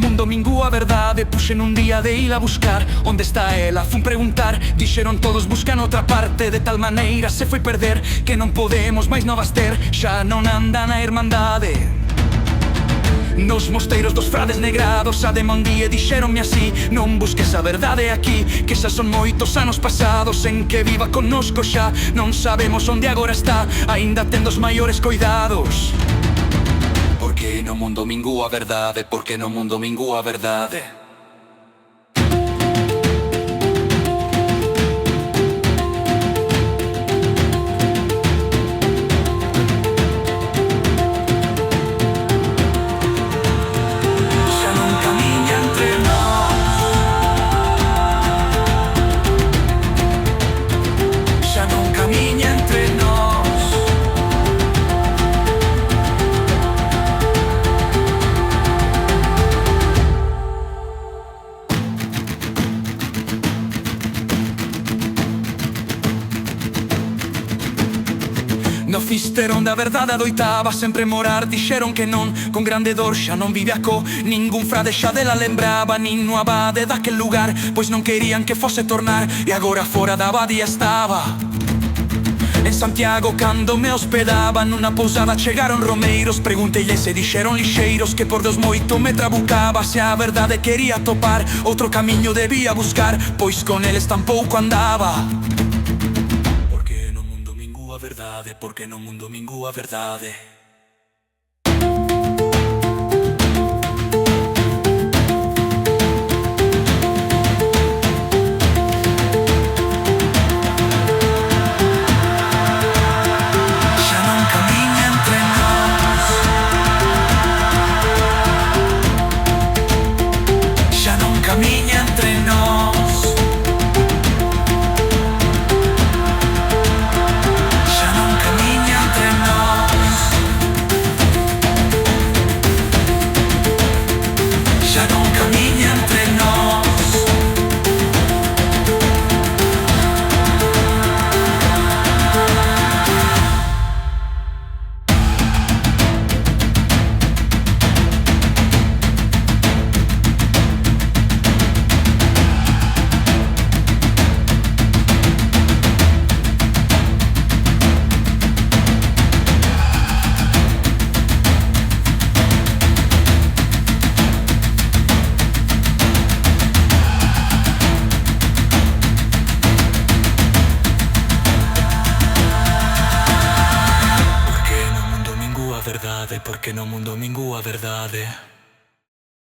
un domingo a verdade. Puxen un día de ir a buscar onde está ela, fun preguntar. Dixeron todos buscan outra parte. De tal maneira se foi perder que non podemos máis novas ter. Xa non anda na Irmandade. Nos mosteiros dos frades negrados a demandía dixeronme así: non busques a verdade aquí, que xa son moitos anos pasados en que viva connosco xa. Non sabemos onde agora está, aínda ten dos maiores coidados. Porque non un domingo a verdade, porque non un domingo a verdade. No fisteron da verdade adoitaba sempre morar. Dixeron que non, con grande dor xa non vive acó. Ningún frade xa dela lembraba, nin no abade daquel lugar, pois non querían que fose tornar. E agora fora da abadía estaba en Santiago cando me hospedaba. Nunha pousada chegaron romeiros, pregunteille se dixeron lixeiros que por Deus moito me trabucaba. Se a verdade quería topar, outro camiño debía buscar, pois con eles tampouco andaba. Verdade, porque non un domingo a verdade. Xa non camiña entre nós, xa non camiña entre nós. Porque non un domingo a verdade.